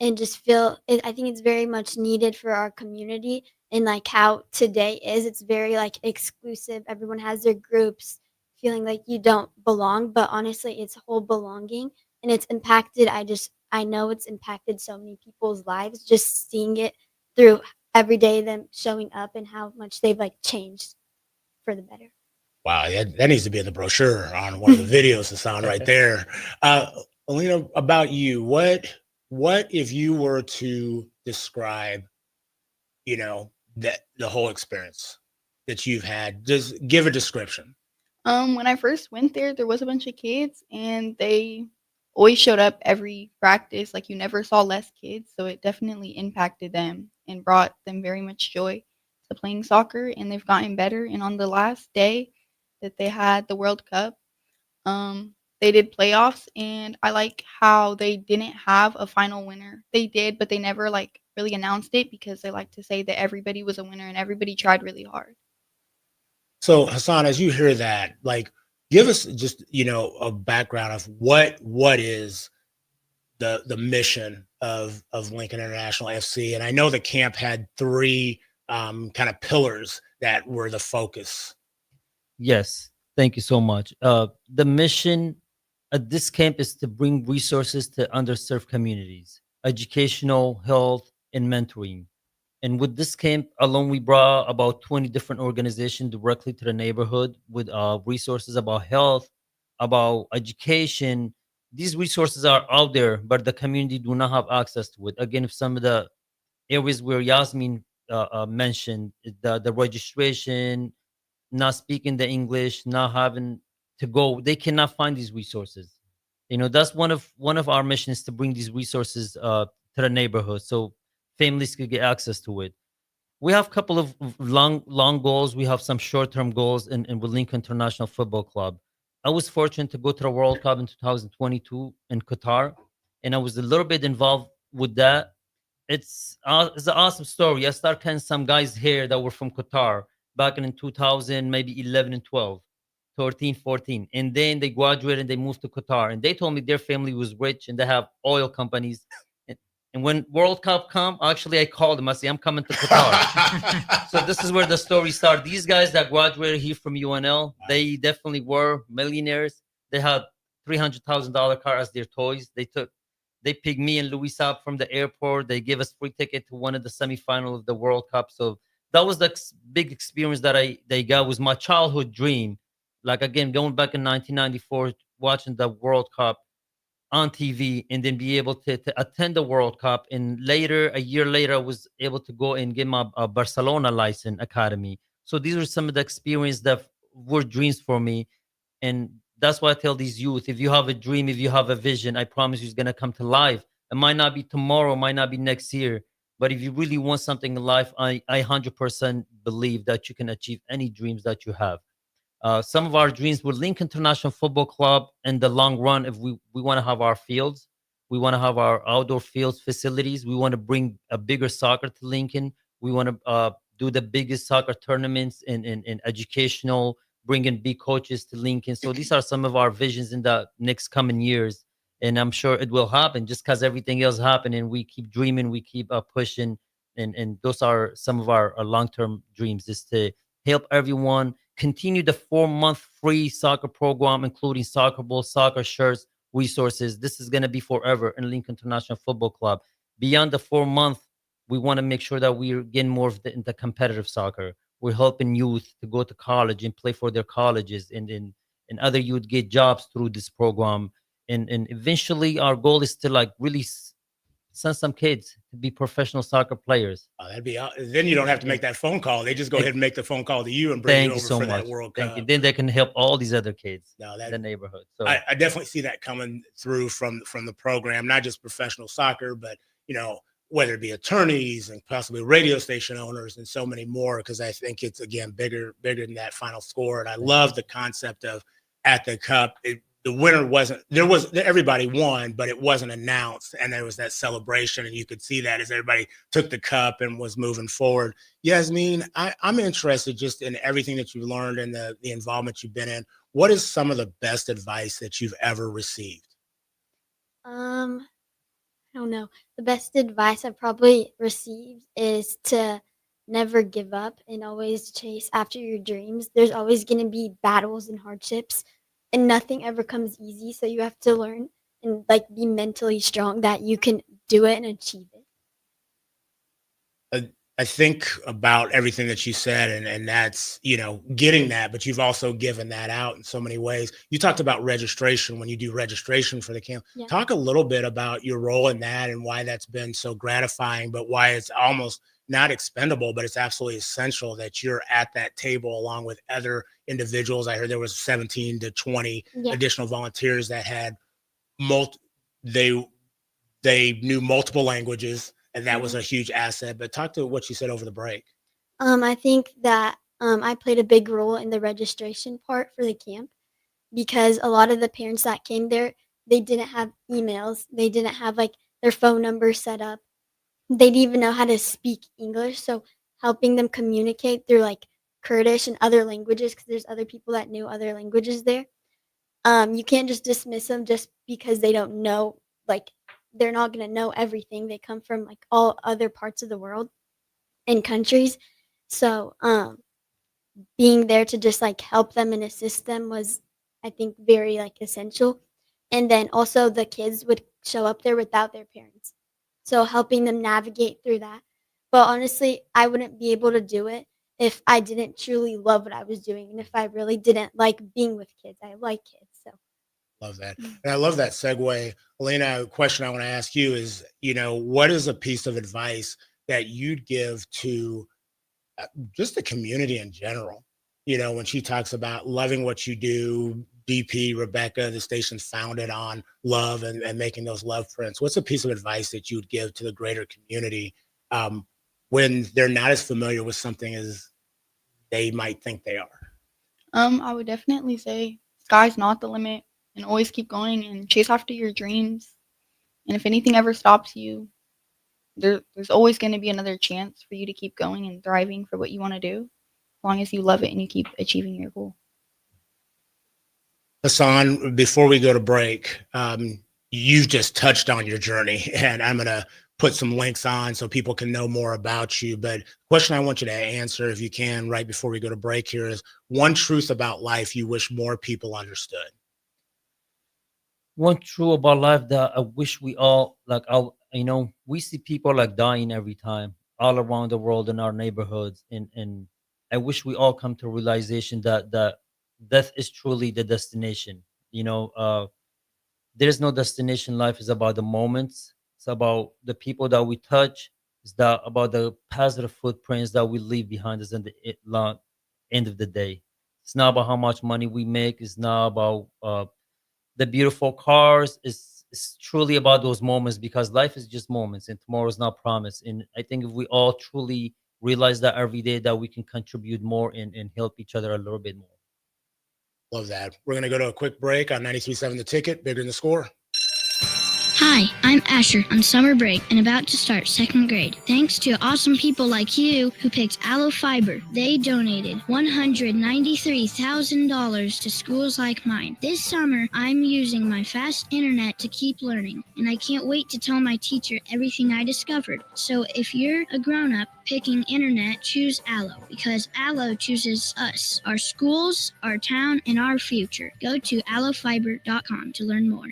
and just feel it. I think it's very much needed for our community, and like how today is, it's very like exclusive. Everyone has their groups, feeling like you don't belong, but honestly, it's whole belonging, and it's impacted. I know it's impacted so many people's lives, just seeing it through every day, them showing up and how much they've like changed for the better. Wow, that needs to be in the brochure on one of the videos, Hassan, right there. Alina, about you, what if you were to describe, that the whole experience that you've had? Just give a description. When I first went there was a bunch of kids, and they always showed up every practice. Like, you never saw less kids, so it definitely impacted them and brought them very much joy to playing soccer, and they've gotten better. And on the last day that they had the World Cup, they did playoffs, and I like how they didn't have a final winner. They did, but they never like really announced it, because they like to say that everybody was a winner and everybody tried really hard. So Hassan, as you hear that, like, give us just, a background of what is the mission of Lincoln International FC. And I know the camp had 3 kind of pillars that were the focus. Yes, thank you so much. The mission at this camp is to bring resources to underserved communities, educational, health, and mentoring. And with this camp alone, we brought about 20 different organizations directly to the neighborhood with resources about health, about education. These resources are out there, but the community do not have access to it. Again, if some of the areas where Yasmin mentioned, the registration, not speaking the English, not having to go, they cannot find these resources. That's one of our missions, to bring these resources to the neighborhood so families could get access to it. We have a couple of long goals. We have some short-term goals in with Lincoln International Football Club. I was fortunate to go to the World Cup in 2022 in Qatar, and I was a little bit involved with that. It's an awesome story. I started catching some guys here that were from Qatar back in 2000, maybe 11 and 12, 13, 14. And then they graduated and they moved to Qatar. And they told me their family was rich and they have oil companies. And when World Cup come, actually, I called them. I said, I'm coming to Qatar. So this is where the story started. These guys that graduated here from UNL, they definitely were millionaires. They had $300,000 car as their toys. They picked me and Luis up from the airport. They gave us free ticket to one of the semifinals of the World Cup. So that was the big experience that they got. Was my childhood dream. Like, again, going back in 1994, watching the World Cup on TV, and then be able to attend the World Cup. And later, a year later, I was able to go and get my Barcelona license academy. So these are some of the experiences that were dreams for me. And that's why I tell these youth, if you have a dream, if you have a vision, I promise you it's going to come to life. It might not be tomorrow, might not be next year. But if you really want something in life, I 100% believe that you can achieve any dreams that you have. Some of our dreams with Lincoln International Football Club in the long run, if we want to have our fields, we want to have our outdoor fields facilities. We want to bring a bigger soccer to Lincoln. We want to do the biggest soccer tournaments in educational, bringing big coaches to Lincoln. So these are some of our visions in the next coming years. And I'm sure it will happen just because everything else happened, and we keep dreaming, we keep pushing. And those are some of our long-term dreams, is to help everyone continue the 4-month free soccer program, including soccer balls, soccer shirts, resources. This is going to be forever in Lincoln International Football Club. Beyond the 4-month, we want to make sure that we're getting more of into competitive soccer. We're helping youth to go to college and play for their colleges, and other youth get jobs through this program. And eventually our goal is to like really send some kids to be professional soccer players. That'd be then you don't have to make that phone call. They just go ahead and make the phone call to you and bring Thank you you over so for much. that World Thank Cup. you. Then they can help all these other kids No, in the neighborhood. So I definitely see that coming through from the program, not just professional soccer, but whether it be attorneys and possibly radio station owners and so many more, because I think it's again bigger than that final score. And I love the concept of at the Cup. The winner everybody won, but it wasn't announced, and there was that celebration, and you could see that as everybody took the cup and was moving forward. Yasmin, I'm interested just in everything that you've learned and the involvement you've been in. What is some of the best advice that you've ever received? I don't know. The best advice I've probably received is to never give up and always chase after your dreams. There's always going to be battles and hardships, and nothing ever comes easy. So you have to learn and be mentally strong that you can do it and achieve it. I think about everything that you said, and that's, getting that, but you've also given that out in so many ways. You talked about registration when you do registration for the camp. Yeah. Talk a little bit about your role in that and why that's been so gratifying, but why it's almost not expendable, but it's absolutely essential that you're at that table along with other individuals. I heard there was 17 to 20 additional volunteers that had they knew multiple languages, and that was a huge asset. But talk to what you said over the break. I think that I played a big role in the registration part for the camp, because a lot of the parents that came there, they didn't have emails. They didn't have their phone number set up. They didn't even know how to speak English. So helping them communicate through Kurdish and other languages, because there's other people that knew other languages there. You can't just dismiss them just because they don't know, they're not going to know everything. They come from all other parts of the world and countries. So being there to just help them and assist them was, I think, very essential. And then also the kids would show up there without their parents. So helping them navigate through that. But honestly, I wouldn't be able to do it if I didn't truly love what I was doing, and if I really didn't like being with kids. I like kids, so. Love that. And I love that segue. Elena, a question I want to ask you is, what is a piece of advice that you'd give to just the community in general? When she talks about loving what you do, DP, Rebecca, the station's founded on love and making those love prints. What's a piece of advice that you would give to the greater community when they're not as familiar with something as they might think they are? I would definitely say sky's not the limit, and always keep going and chase after your dreams. And if anything ever stops you, there's always going to be another chance for you to keep going and thriving for what you want to do, as long as you love it and you keep achieving your goal. Hassan, before we go to break, you've just touched on your journey, and I'm going to put some links on so people can know more about you. But the question I want you to answer, if you can, right before we go to break here, is one truth about life you wish more people understood. One truth about life that I wish we all we see people dying every time all around the world in our neighborhoods, and I wish we all come to a realization that death is truly the destination. There's no destination. Life is about the moments. It's about the people that we touch. It's about the positive footprints that we leave behind us in the end of the day. It's not about how much money we make. It's not about the beautiful cars. It's truly about those moments, because life is just moments and tomorrow is not promised. And I think if we all truly realize that every day, that we can contribute more and help each other a little bit more. Love that. We're going to go to a quick break on 93.7 The Ticket, Bigger Than the Score. Hi, I'm Asher on summer break and about to start second grade. Thanks to awesome people like you who picked Allo Fiber. They donated $193,000 to schools like mine. This summer, I'm using my fast internet to keep learning, and I can't wait to tell my teacher everything I discovered. So if you're a grown-up picking internet, choose Allo, because Allo chooses us, our schools, our town, and our future. Go to allofiber.com to learn more.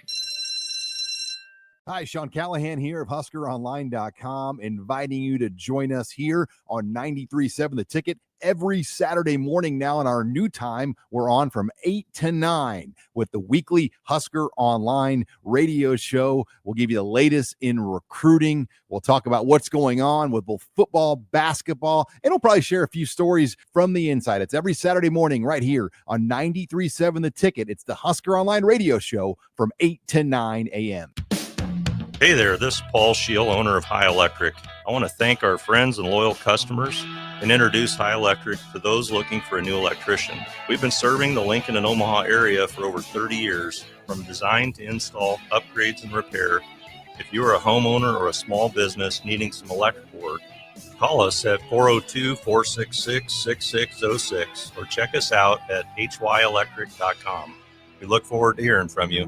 Hi, Sean Callahan here of HuskerOnline.com, inviting you to join us here on 93.7 The Ticket every Saturday morning now in our new time. We're on from 8 to 9 with the weekly Husker Online radio show. We'll give you the latest in recruiting. We'll talk about what's going on with both football, basketball, and we'll probably share a few stories from the inside. It's every Saturday morning right here on 93.7 The Ticket. It's the Husker Online radio show from 8 to 9 a.m. Hey there, this is Paul Scheel, owner of High Electric. I want to thank our friends and loyal customers and introduce High Electric to those looking for a new electrician. We've been serving the Lincoln and Omaha area for over 30 years, from design to install, upgrades, and repair. If you are a homeowner or a small business needing some electrical work, call us at 402-466-6606 or check us out at hyelectric.com. We look forward to hearing from you.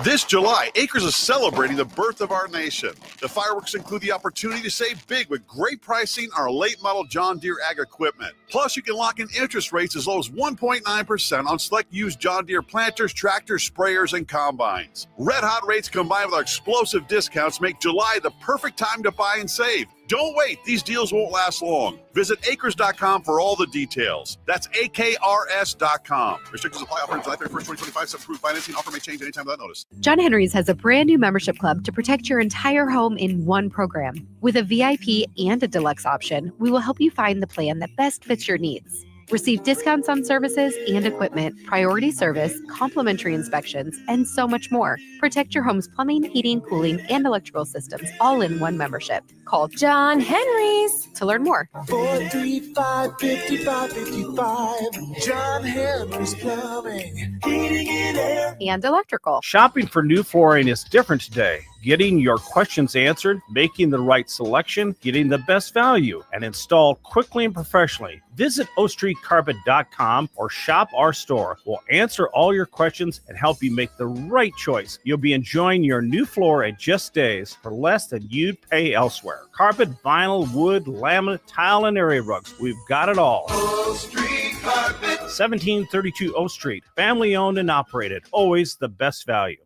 This July, Acres is celebrating the birth of our nation. The fireworks include the opportunity to save big with great pricing on our late model John Deere ag equipment. Plus, you can lock in interest rates as low as 1.9% on select used John Deere planters, tractors, sprayers, and combines. Red hot rates combined with our explosive discounts make July the perfect time to buy and save. Don't wait. These deals won't last long. Visit acres.com for all the details. That's AKRS.com. Restrictions apply. Offer July 31st, 2025. Substitute financing. Offer may change anytime without notice. John Henry's has a brand new membership club to protect your entire home in one program. With a VIP and a deluxe option, we will help you find the plan that best fits your needs. Receive discounts on services and equipment, priority service, complimentary inspections, and so much more. Protect your home's plumbing, heating, cooling, and electrical systems all in one membership. Call John Henry's to learn more. 435-5555. John Henry's Plumbing, Heating and Air. And electrical. Shopping for new flooring is different today. Getting your questions answered, making the right selection, getting the best value, and installed quickly and professionally. Visit OStreetCarpet.com or shop our store. We'll answer all your questions and help you make the right choice. You'll be enjoying your new floor in just days for less than you'd pay elsewhere. Carpet, vinyl, wood, laminate, tile, and area rugs. We've got it all. O Street Carpet. 1732 O Street. Family owned and operated. Always the best value.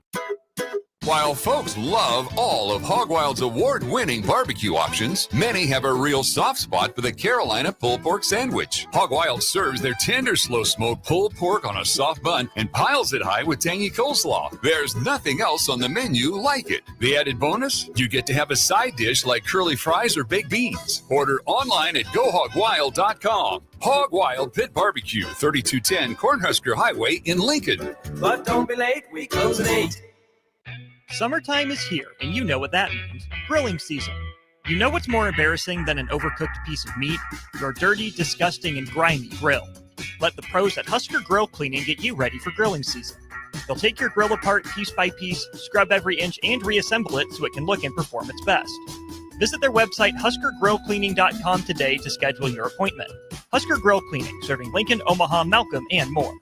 While folks love all of Hog Wild's award-winning barbecue options, many have a real soft spot for the Carolina pulled pork sandwich. Hog Wild serves their tender, slow-smoked pulled pork on a soft bun and piles it high with tangy coleslaw. There's nothing else on the menu like it. The added bonus? You get to have a side dish like curly fries or baked beans. Order online at GoHogWild.com. Hog Wild Pit Barbecue, 3210 Cornhusker Highway in Lincoln. But don't be late, we close at 8. Summertime is here, and you know what that means. Grilling season. You know what's more embarrassing than an overcooked piece of meat? Your dirty, disgusting, and grimy grill. Let the pros at Husker Grill Cleaning get you ready for grilling season. They'll take your grill apart piece by piece, scrub every inch, and reassemble it so it can look and perform its best. Visit their website, HuskerGrillCleaning.com today to schedule your appointment. Husker Grill Cleaning, serving Lincoln, Omaha, Malcolm, and more.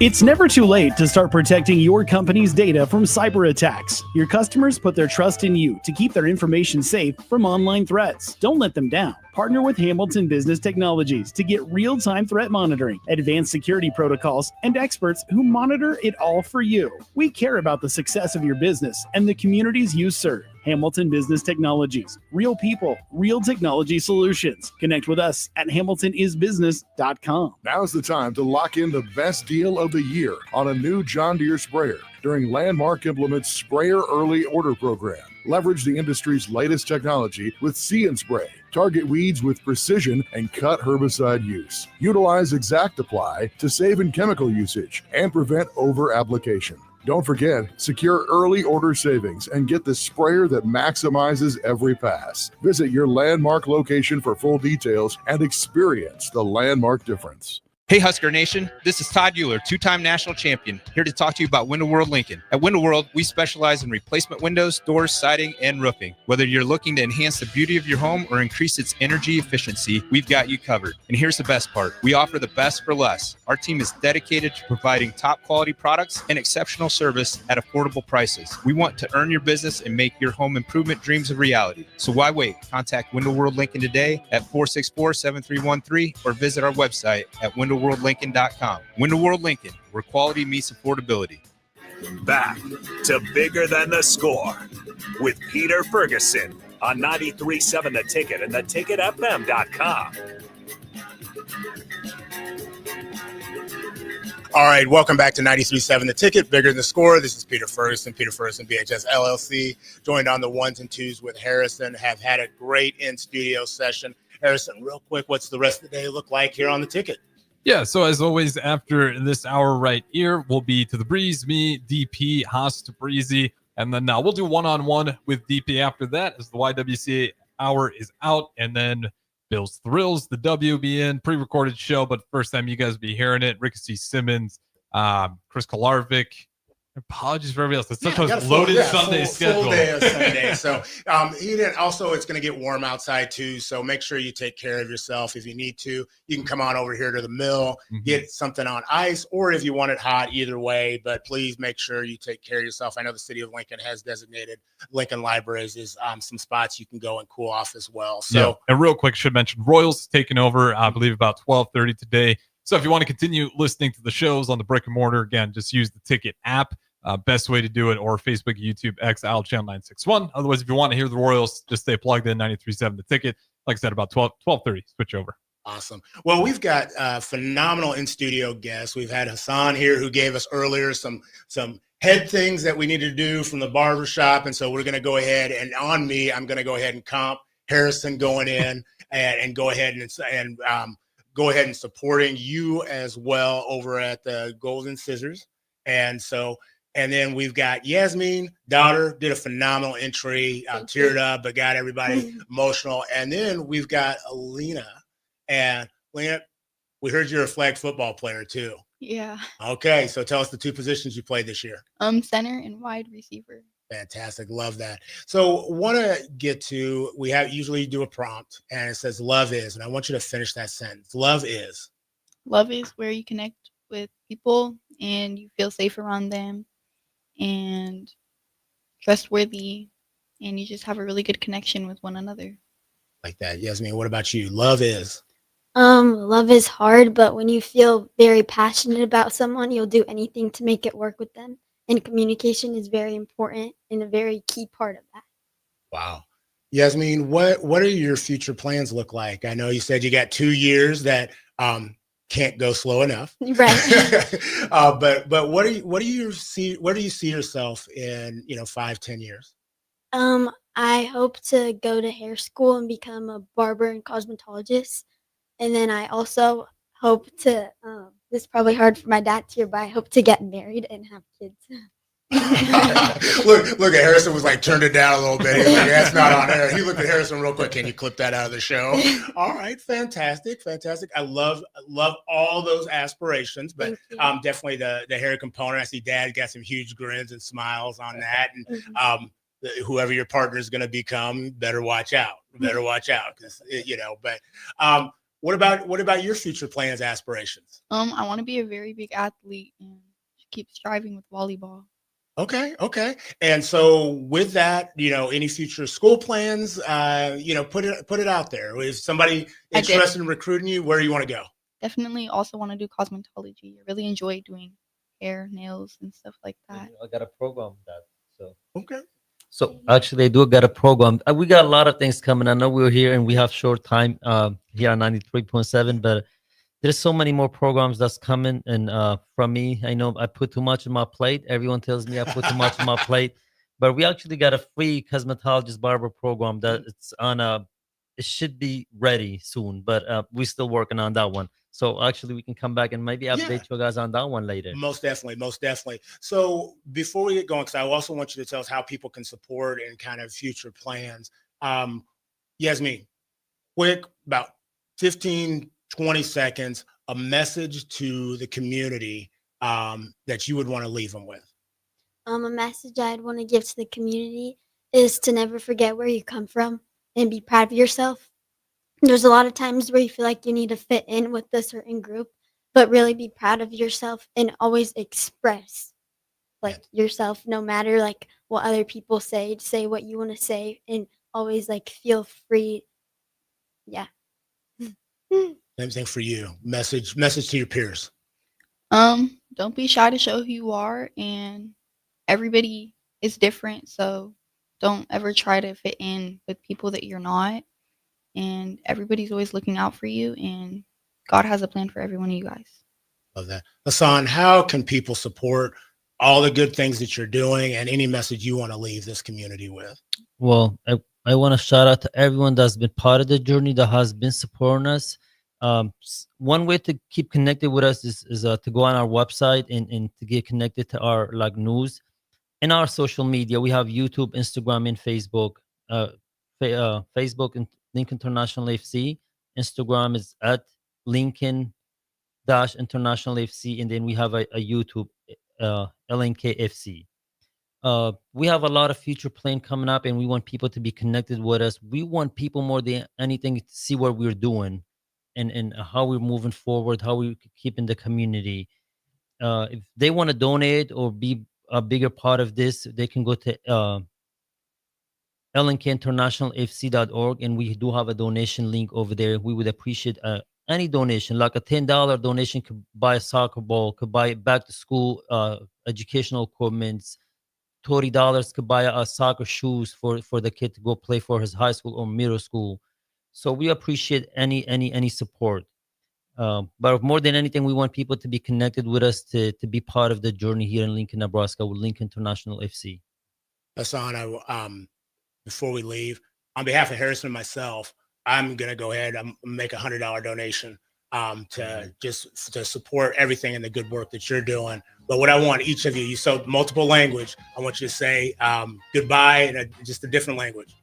It's never too late to start protecting your company's data from cyber attacks. Your customers put their trust in you to keep their information safe from online threats. Don't let them down. Partner with Hamilton Business Technologies to get real-time threat monitoring, advanced security protocols, and experts who monitor it all for you. We care about the success of your business and the communities you serve. Hamilton Business Technologies. Real people, real technology solutions. Connect with us at hamiltonisbusiness.com. Now's the time to lock in the best deal of the year on a new John Deere sprayer during Landmark Implement's Sprayer Early Order Program. Leverage the industry's latest technology with See and Spray. Target weeds with precision and cut herbicide use. Utilize Exact Apply to save in chemical usage and prevent over-application. Don't forget, secure early order savings and get the sprayer that maximizes every pass. Visit your Landmark location for full details and experience the Landmark difference. Hey Husker Nation, this is Todd Euler, two-time national champion, here to talk to you about Window World Lincoln. At Window World, we specialize in replacement windows, doors, siding, and roofing. Whether you're looking to enhance the beauty of your home or increase its energy efficiency, we've got you covered. And here's the best part. We offer the best for less. Our team is dedicated to providing top quality products and exceptional service at affordable prices. We want to earn your business and make your home improvement dreams a reality. So why wait? Contact Window World Lincoln today at 464-7313 or visit our website at WindowWorldLincoln.com. Window World Lincoln, where quality meets affordability. Back to Bigger Than the Score with Peter Ferguson on 93.7 The Ticket and theticketfm.com. All right, welcome back to 93.7 The Ticket, Bigger Than the Score. This is Peter Ferguson, Peter Ferguson, BHS LLC, joined on the ones and twos with Harrison. Have had a great in-studio session. Harrison, real quick, what's the rest of the day look like here on The Ticket? Yeah, so as always, after this hour right here, we'll be To the Breeze, me, DP, Haas to Breezy, and then we'll do one-on-one with DP after that as the YWCA hour is out, and then Bill's Thrills, the WBN pre-recorded show, but first time you guys will be hearing it. Ricky Simmons, Chris Kolarvik. Apologies for everybody else. It's such a loaded Sunday schedule. Full day of Sunday. So he didn't. Also, it's going to get warm outside too. So make sure you take care of yourself. If you need to, you can come on over here to the mill, get something on ice, or if you want it hot, either way. But please make sure you take care of yourself. I know the city of Lincoln has designated Lincoln Libraries as some spots you can go and cool off as well. So yeah. And real quick, should mention Royals taking over, I believe, about 12:30 today. So if you want to continue listening to the shows on the brick and mortar, again, just use the Ticket app. Best way to do it, or Facebook, YouTube, X, Al Channel 961. Otherwise, if you want to hear the Royals, just stay plugged in 93.7 The Ticket. Like I said, about 12:30, switch over. Awesome. Well, we've got phenomenal in-studio guests. We've had Hassan here who gave us earlier some head things that we needed to do from the barbershop. And so we're going to go ahead and on me, I'm going to go ahead and comp Harrison going in and go ahead and go ahead and supporting you as well over at the Golden Scissors. And then we've got Yasmin, daughter, did a phenomenal entry, teared up, but got everybody emotional. And then we've got Alina. And Alina, we heard you're a flag football player too. Yeah. Okay, so tell us the two positions you played this year. Center and wide receiver. Fantastic, love that. So want to get to, we have usually do a prompt, and it says love is, and I want you to finish that sentence. Love is. Love is where you connect with people and you feel safe around them and trustworthy, and you just have a really good connection with one another. Like that. Yasmin, what about you? Love is? Love is hard, but when you feel very passionate about someone, you'll do anything to make it work with them. And communication is very important and a very key part of that. Wow. Yasmin, what are your future plans look like? I know you said you got 2 years that can't go slow enough. Right. But where do you see yourself in 5-10 years? I hope to go to hair school and become a barber and cosmetologist. And then I also hope to this is probably hard for my dad to hear, but I hope to get married and have kids. Look at Harrison was like turned it down a little bit. He's like, that's not on air. He looked at Harrison real quick. Can you clip that out of the show? All right, fantastic. I love all those aspirations, but definitely the hair component. I see Dad got some huge grins and smiles on that, and whoever your partner is going to become, better watch out. Because But what about your future plans, aspirations? I want to be a very big athlete and keep striving with volleyball. Okay. And so with that, any future school plans, put it out there. If somebody interested in recruiting you, where do you want to go? Definitely also want to do cosmetology. I really enjoy doing hair, nails, and stuff like that. I got a program that. Okay. So actually, I do got a program. We got a lot of things coming. I know we're here and we have short time here on 93.7, but there's so many more programs that's coming. And from me, I know I put too much on my plate. Everyone tells me I put too much on my plate, but we actually got a free cosmetologist barber program that it's on it should be ready soon, but we're still working on that one. So actually we can come back and maybe update you guys on that one later. Most definitely. So before we get going, because I also want you to tell us how people can support and kind of future plans. Yasmin, quick, about 15, 20 seconds, a message to the community that you would want to leave them with. A message I'd want to give to the community is to never forget where you come from and be proud of yourself. There's a lot of times where you feel like you need to fit in with a certain group, but really be proud of yourself and always express yourself, no matter what other people say what you want to say and always feel free. Yeah. Same thing for you. Message to your peers. Don't be shy to show who you are, and everybody is different, so Don't ever try to fit in with people that you're not. And everybody's always looking out for you, and God has a plan for every one of you guys. Love that. Hassan, how can people support all the good things that you're doing and any message you want to leave this community with? Well, I want to shout out to everyone that's been part of the journey, that has been supporting us. One way to keep connected with us is to go on our website and to get connected to our news and our social media. We have YouTube, Instagram, and Facebook. Facebook and Lincoln International FC. Instagram is at Lincoln-International FC, and then we have a YouTube, LNK FC. We have a lot of future plan coming up, and we want people to be connected with us. We want people more than anything to see what we're doing and how we're moving forward, how we keep in the community. If they want to donate or be a bigger part of this, they can go to lnkinternationalfc.org, and we do have a donation link over there. We would appreciate any donation, like a $10 donation could buy a soccer ball, could buy back to school educational equipments. $20 could buy a soccer shoes for the kid to go play for his high school or middle school. So we appreciate any support. But more than anything, we want people to be connected with us, to be part of the journey here in Lincoln, Nebraska with Lincoln International FC. Hassan, before we leave, on behalf of Harrison and myself, I'm going to go ahead and make a $100 donation to support everything and the good work that you're doing. But what I want each of you, you spoke multiple language. I want you to say goodbye in just a different language.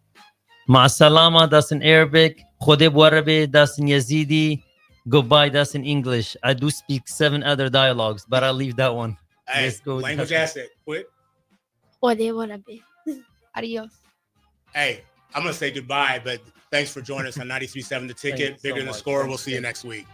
Ma'asalama, that's in Arabic. Khode Bwarabe, that's in Yazidi. Goodbye, that's in English. I do speak 7 other dialogues, but I'll leave that one. Hey, Let's go. language asset, quick. Khode Bwarabe. Adios. Hey, I'm going to say goodbye, but thanks for joining us on 93.7 The Ticket. Thank you so Bigger than the much. score. Thank We'll you. see you next week.